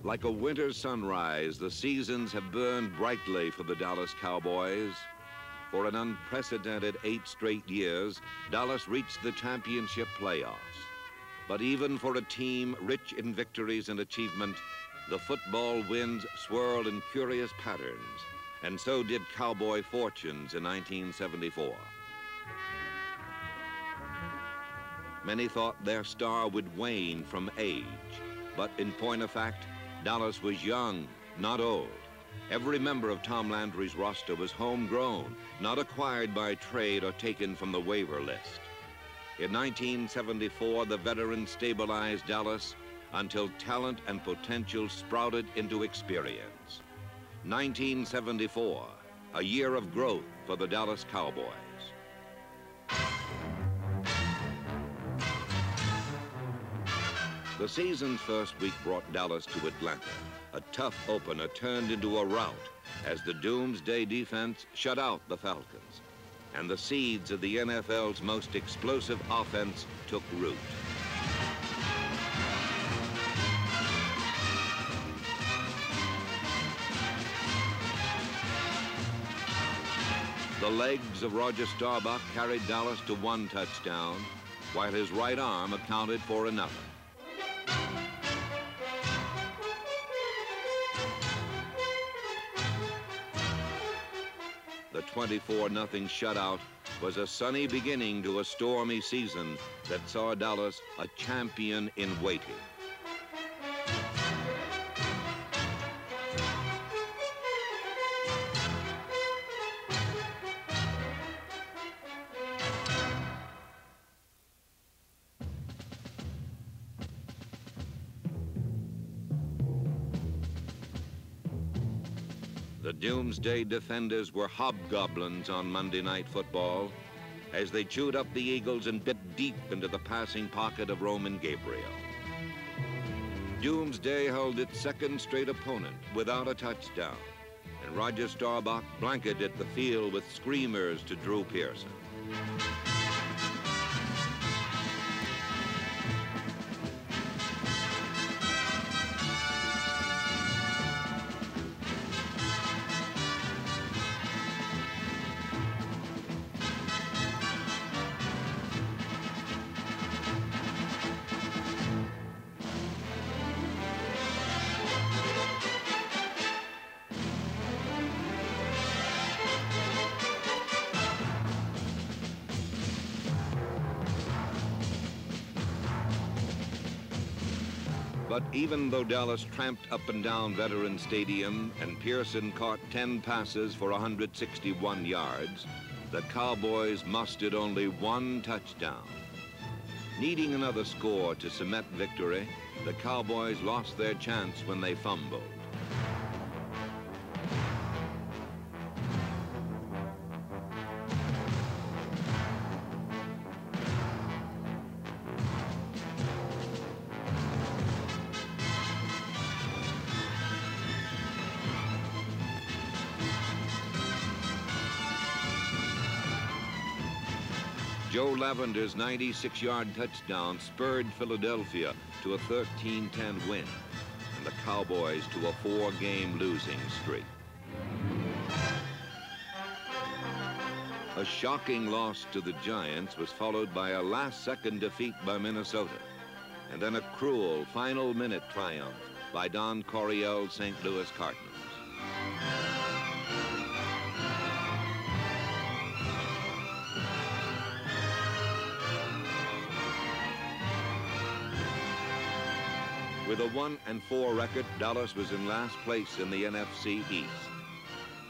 Like a winter sunrise, the seasons have burned brightly for the Dallas Cowboys. For an unprecedented 8 straight years, Dallas reached the championship playoffs. But even for a team rich in victories and achievement, the football winds swirl in curious patterns, and so did Cowboy fortunes in 1974. Many thought their star would wane from age, but in point of fact, Dallas was young, not old. Every member of Tom Landry's roster was homegrown, not acquired by trade or taken from the waiver list. In 1974, the veterans stabilized Dallas until talent and potential sprouted into experience. 1974, a year of growth for the Dallas Cowboys. The season's first week brought Dallas to Atlanta. A tough opener turned into a rout as the Doomsday defense shut out the Falcons, and the seeds of the NFL's most explosive offense took root. The legs of Roger Staubach carried Dallas to 1 touchdown, while his right arm accounted for another. The 24-0 shutout was a sunny beginning to a stormy season that saw Dallas a champion in waiting. The Doomsday defenders were hobgoblins on Monday Night Football as they chewed up the Eagles and bit deep into the passing pocket of Roman Gabriel. Doomsday held its second straight opponent without a touchdown, and Roger Staubach blanketed the field with screamers to Drew Pearson. But even though Dallas tramped up and down Veterans Stadium and Pearson caught 10 passes for 161 yards, the Cowboys mustered only 1 touchdown. Needing another score to cement victory, the Cowboys lost their chance when they fumbled. Joe Lavender's 96-yard touchdown spurred Philadelphia to a 13-10 win, and the Cowboys to a 4-game losing streak. A shocking loss to the Giants was followed by a last-second defeat by Minnesota, and then a cruel final-minute triumph by Don Coryell's St. Louis Cardinals. With a 1-4 record, Dallas was in last place in the NFC East.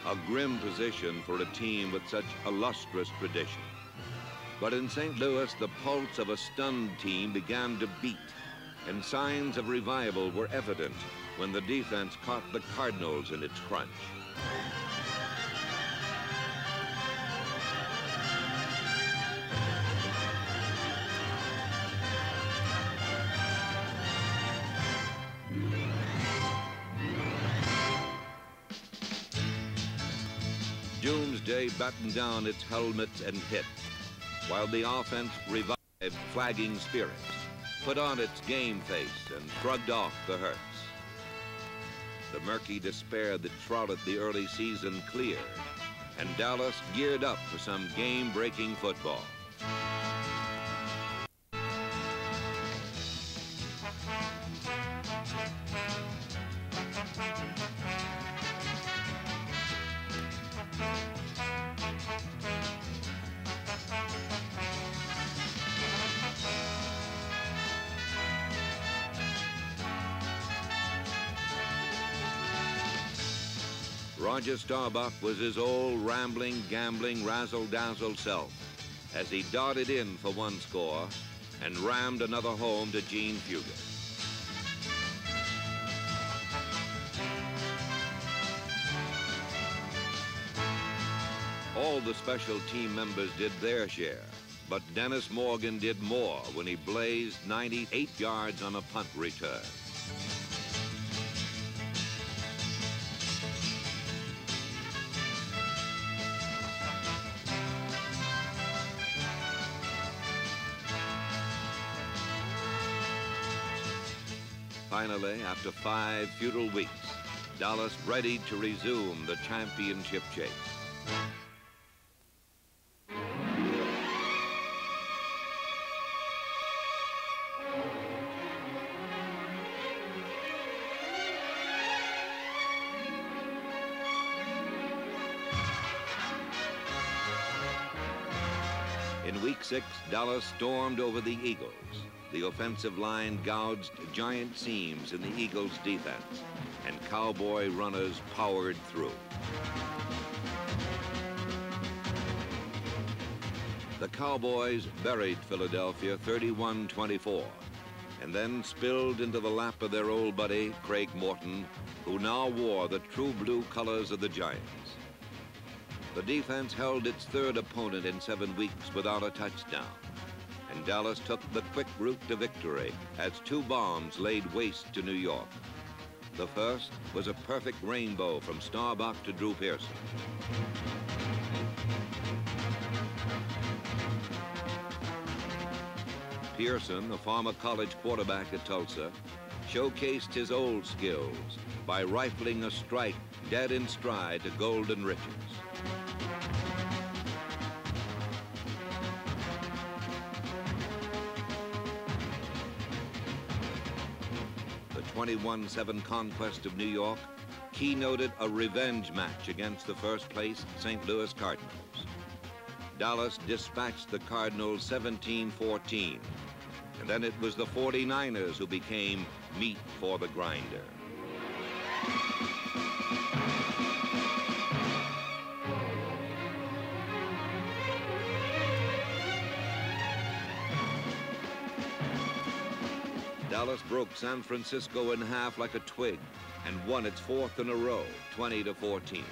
A grim position for a team with such illustrious tradition. But in St. Louis, the pulse of a stunned team began to beat, and signs of revival were evident when the defense caught the Cardinals in its crunch. Doomsday battened down its helmets and hit, while the offense revived flagging spirits, put on its game face, and shrugged off the hurts. The murky despair that shrouded the early season cleared, and Dallas geared up for some game-breaking football. Roger Staubach was his old rambling, gambling, razzle-dazzle self as he darted in for one score and rammed another home to Gene Fugit. All the special team members did their share, but Dennis Morgan did more when he blazed 98 yards on a punt return. Finally, after 5 futile weeks, Dallas readied to resume the championship chase. In week 6, Dallas stormed over the Eagles. The offensive line gouged giant seams in the Eagles' defense, and Cowboy runners powered through. The Cowboys buried Philadelphia 31-24, and then spilled into the lap of their old buddy, Craig Morton, who now wore the true blue colors of the Giants. The defense held its third opponent in 7 weeks without a touchdown, and Dallas took the quick route to victory as 2 bombs laid waste to New York. The first was a perfect rainbow from Staubach to Drew Pearson. Pearson, a former college quarterback at Tulsa, showcased his old skills by rifling a strike dead in stride to Golden Riches. The 21-7 conquest of New York keynoted a revenge match against the first-place St. Louis Cardinals. Dallas dispatched the Cardinals 17-14, and then it was the 49ers who became meat for the grinder. Dallas broke San Francisco in half like a twig and won its 4th in a row, 20-14.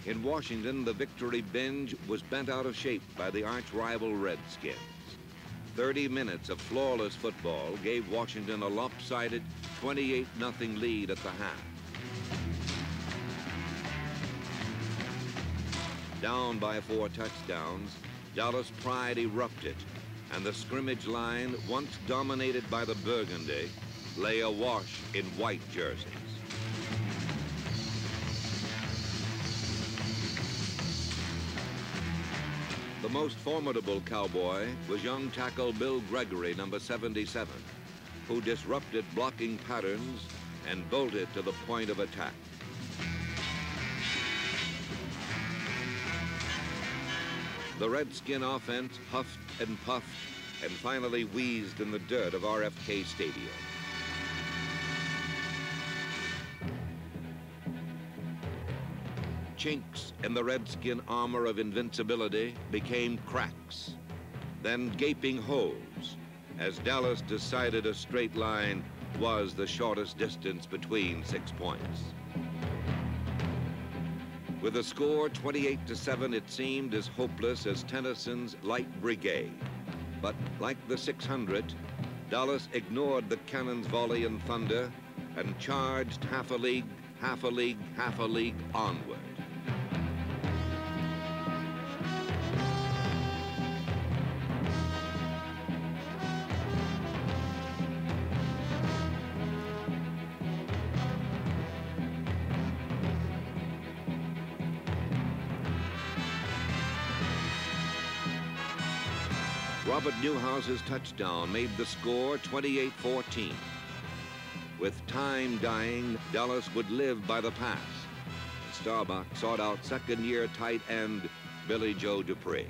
In Washington, the victory binge was bent out of shape by the arch-rival Redskins. 30 minutes of flawless football gave Washington a lopsided 28-0 lead at the half. Down by 4 touchdowns, Dallas pride erupted, and the scrimmage line, once dominated by the Burgundy, lay awash in white jerseys. The most formidable Cowboy was young tackle Bill Gregory, number 77, who disrupted blocking patterns and bolted to the point of attack. The Redskin offense huffed and puffed and finally wheezed in the dirt of RFK Stadium. Chinks in the Redskin armor of invincibility became cracks, then gaping holes, as Dallas decided a straight line was the shortest distance between 6 points. With the score 28-7, it seemed as hopeless as Tennyson's Light Brigade. But like the 600, Dallas ignored the cannon's volley and thunder and charged half a league, half a league, half a league onward. Robert Newhouse's touchdown made the score 28-14. With time dying, Dallas would live by the pass. Staubach sought out second-year tight end Billy Joe Dupree.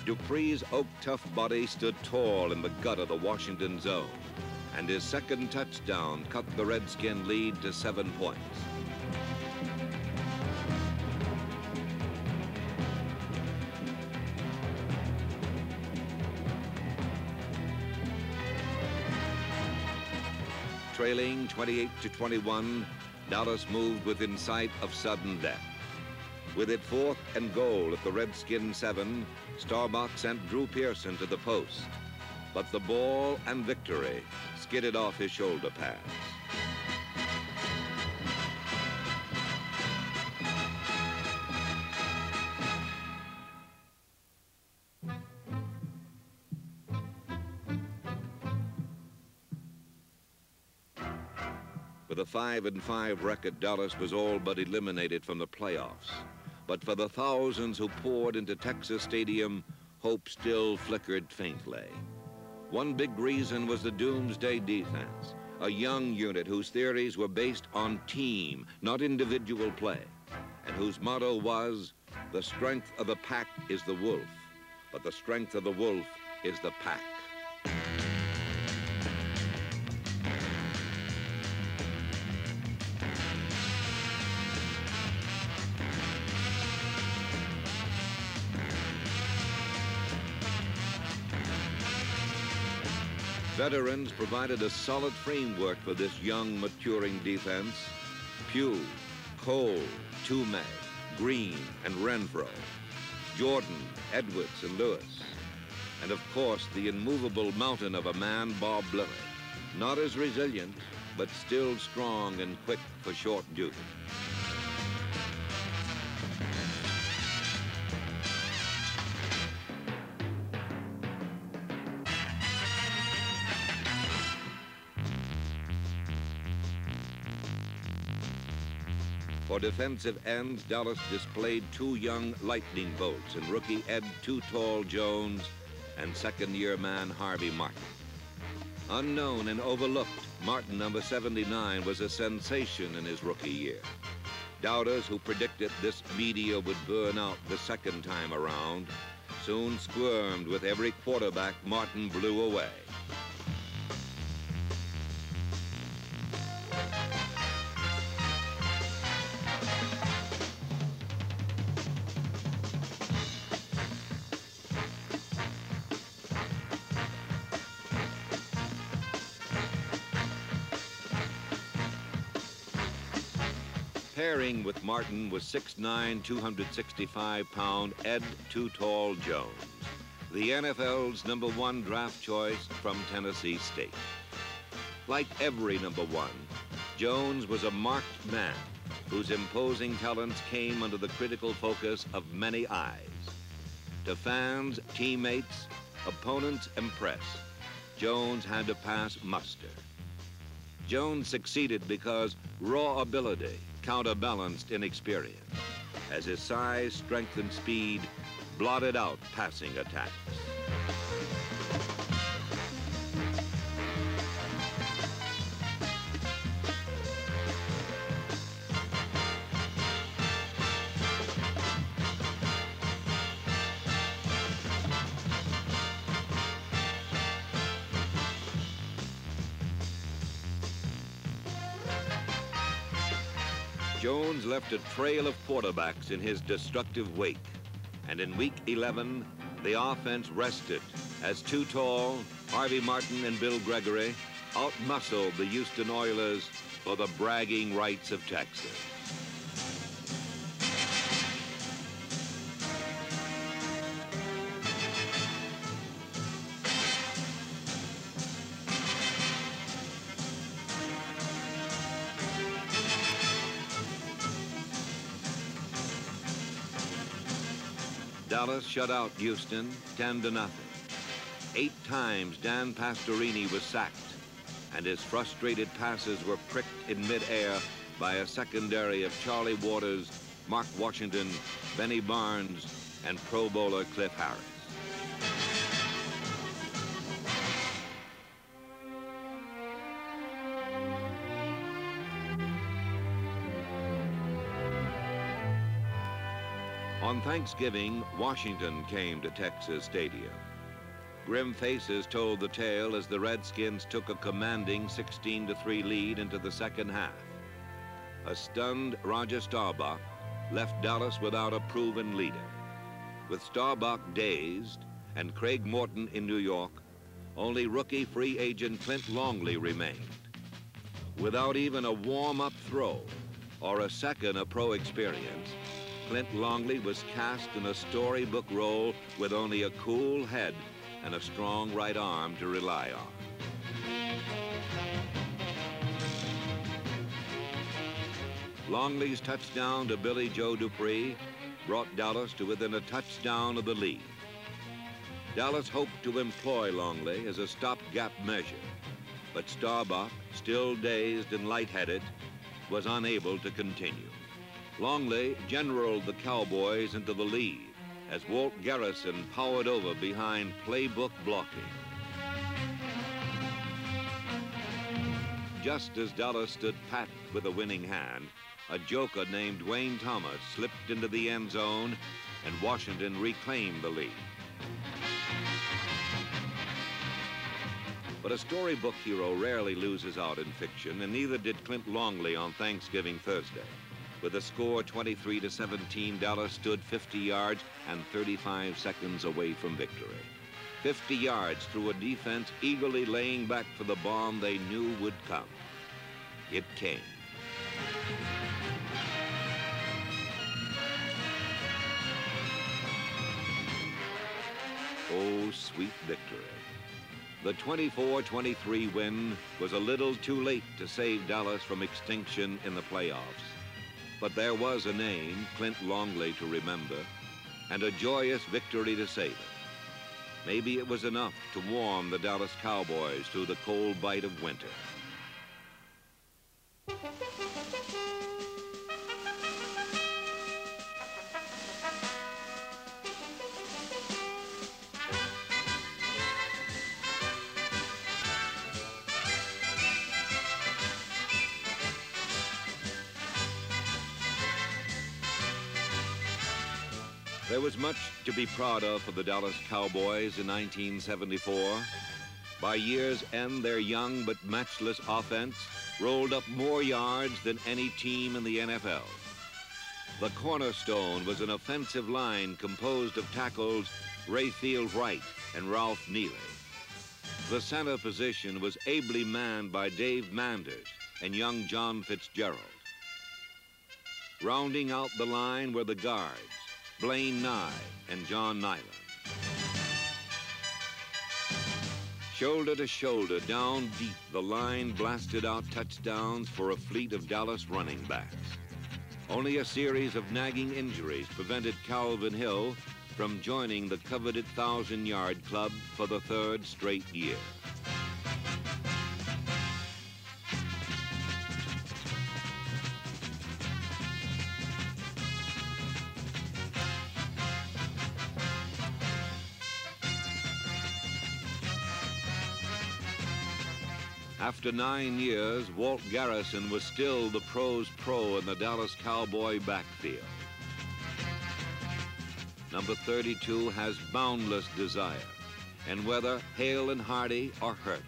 Dupree's oak-tough body stood tall in the gut of the Washington zone, and his second touchdown cut the Redskin lead to 7 points. Trailing 28-21, Dallas moved within sight of sudden death. With it 4th and goal at the Redskin 7, Staubach sent Drew Pearson to the post. But the ball and victory skidded off his shoulder pads. With a 5-5 record, Dallas was all but eliminated from the playoffs. But for the thousands who poured into Texas Stadium, hope still flickered faintly. One big reason was the doomsday defense, a young unit whose theories were based on team, not individual play, and whose motto was, the strength of the pack is the wolf, but the strength of the wolf is the pack. Veterans provided a solid framework for this young, maturing defense. Pugh, Cole, Toomey, Green, and Renfro, Jordan, Edwards, and Lewis. And of course, the immovable mountain of a man, Bob Blilley. Not as resilient, but still strong and quick for short duty. For defensive ends, Dallas displayed 2 young lightning bolts in rookie Ed Too Tall Jones and second-year man Harvey Martin. Unknown and overlooked, Martin, number 79, was a sensation in his rookie year. Doubters who predicted this media would burn out the second time around soon squirmed with every quarterback Martin blew away. Pairing with Martin was 6'9", 265-pound Ed Too Tall Jones, the NFL's #1 draft choice from Tennessee State. Like every #1, Jones was a marked man whose imposing talents came under the critical focus of many eyes. To fans, teammates, opponents, and press, Jones had to pass muster. Jones succeeded because raw ability counterbalanced inexperience, as his size, strength, and speed blotted out passing attacks. Jones left a trail of quarterbacks in his destructive wake, and in week 11, the offense rested as Too Tall, Harvey Martin, and Bill Gregory outmuscled the Houston Oilers for the bragging rights of Texas. Dallas shut out Houston 10-0. 8 times Dan Pastorini was sacked, and his frustrated passes were pricked in midair by a secondary of Charlie Waters, Mark Washington, Benny Barnes, and Pro Bowler Cliff Harris. On Thanksgiving, Washington came to Texas Stadium. Grim faces told the tale as the Redskins took a commanding 16-3 lead into the second half. A stunned Roger Staubach left Dallas without a proven leader. With Staubach dazed and Craig Morton in New York, only rookie free agent Clint Longley remained. Without even a warm-up throw or a second of pro experience, Clint Longley was cast in a storybook role with only a cool head and a strong right arm to rely on. Longley's touchdown to Billy Joe Dupree brought Dallas to within a touchdown of the lead. Dallas hoped to employ Longley as a stopgap measure, but Staubach, still dazed and lightheaded, was unable to continue. Longley generaled the Cowboys into the lead as Walt Garrison powered over behind playbook blocking. Just as Dallas stood pat with a winning hand, a joker named Wayne Thomas slipped into the end zone and Washington reclaimed the lead. But a storybook hero rarely loses out in fiction, and neither did Clint Longley on Thanksgiving Thursday. With a score 23-17, Dallas stood 50 yards and 35 seconds away from victory. 50 yards through a defense eagerly laying back for the bomb they knew would come. It came. Oh, sweet victory. The 24-23 win was a little too late to save Dallas from extinction in the playoffs. But there was a name, Clint Longley, to remember, and a joyous victory to savor. Maybe it was enough to warm the Dallas Cowboys through the cold bite of winter. There was much to be proud of for the Dallas Cowboys in 1974. By year's end, their young but matchless offense rolled up more yards than any team in the NFL. The cornerstone was an offensive line composed of tackles Rayfield Wright and Ralph Neely. The center position was ably manned by Dave Manders and young John Fitzgerald. Rounding out the line were the guards, Blaine Nye and John Nyland. Shoulder to shoulder, down deep, the line blasted out touchdowns for a fleet of Dallas running backs. Only a series of nagging injuries prevented Calvin Hill from joining the coveted 1,000-yard club for the third straight year. After 9 years, Walt Garrison was still the pros' pro in the Dallas Cowboy backfield. Number 32 has boundless desire, and whether hale and hearty or hurt,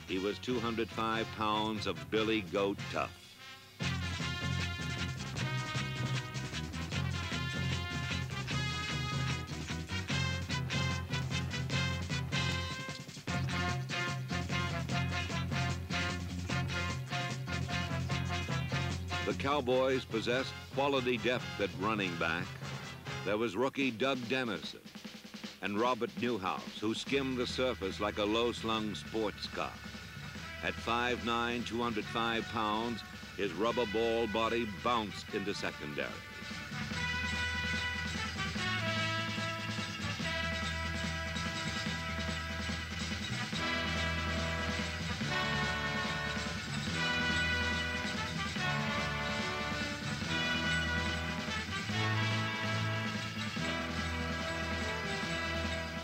he was 205 pounds of Billy Goat tough. The Cowboys possessed quality depth at running back. There was rookie Doug Dennison and Robert Newhouse, who skimmed the surface like a low-slung sports car. At 5'9", 205 pounds, his rubber ball body bounced into secondary.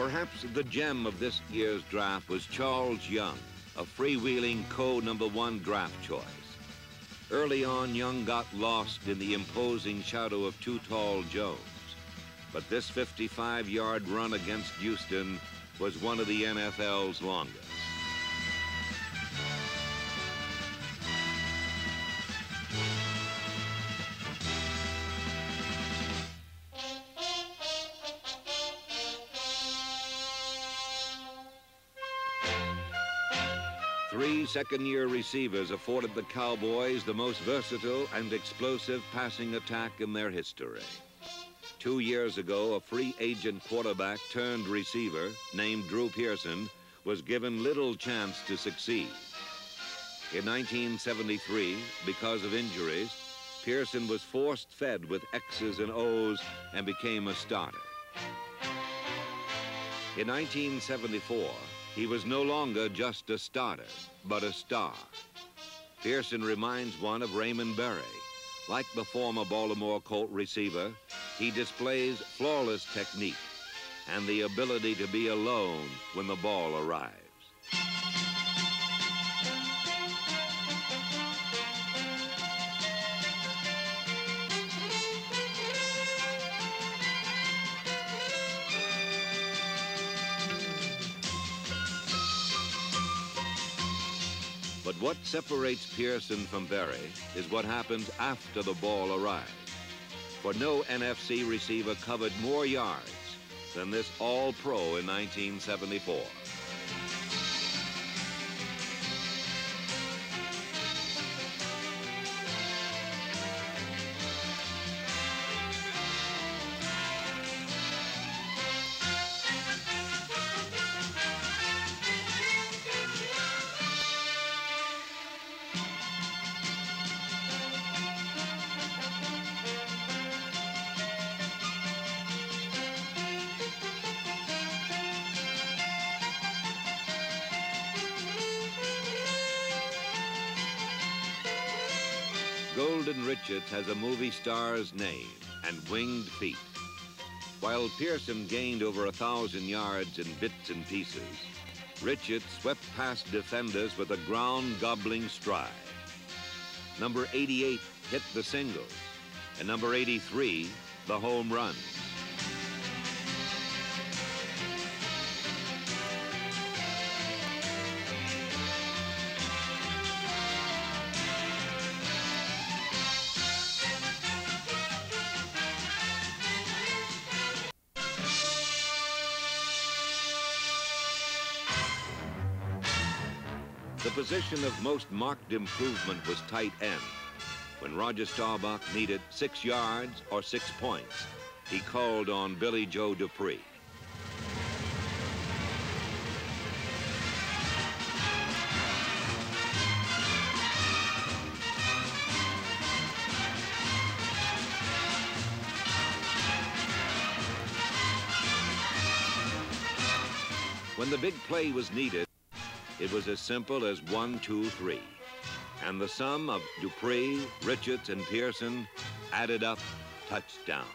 Perhaps the gem of this year's draft was Charles Young, a freewheeling co-#1 draft choice. Early on, Young got lost in the imposing shadow of Too Tall Jones. But this 55-yard run against Houston was one of the NFL's longest. Three second-year receivers afforded the Cowboys the most versatile and explosive passing attack in their history. 2 years ago, a free agent quarterback turned receiver named Drew Pearson was given little chance to succeed. In 1973, because of injuries, Pearson was force-fed with X's and O's and became a starter. In 1974, he was no longer just a starter, but a star. Pearson reminds one of Raymond Berry. Like the former Baltimore Colt receiver, he displays flawless technique and the ability to be alone when the ball arrives. But what separates Pearson from Berry is what happens after the ball arrives. For no NFC receiver covered more yards than this All-Pro in 1974. Golden Richards has a movie star's name and winged feet. While Pearson gained over 1,000 yards in bits and pieces, Richards swept past defenders with a ground-gobbling stride. Number 88 hit the singles, and number 83, the home runs. The position of most marked improvement was tight end. When Roger Staubach needed 6 yards or 6 points, he called on Billy Joe Dupree. When the big play was needed, it was as simple as 1, 2, 3. And the sum of Dupree, Richards, and Pearson added up touchdown.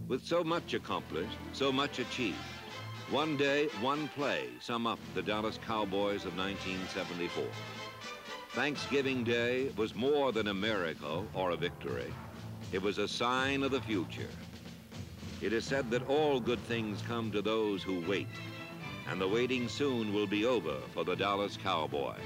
With so much accomplished, so much achieved, one day, one play sum up the Dallas Cowboys of 1974. Thanksgiving Day was more than a miracle or a victory. It was a sign of the future. It is said that all good things come to those who wait, and the waiting soon will be over for the Dallas Cowboys.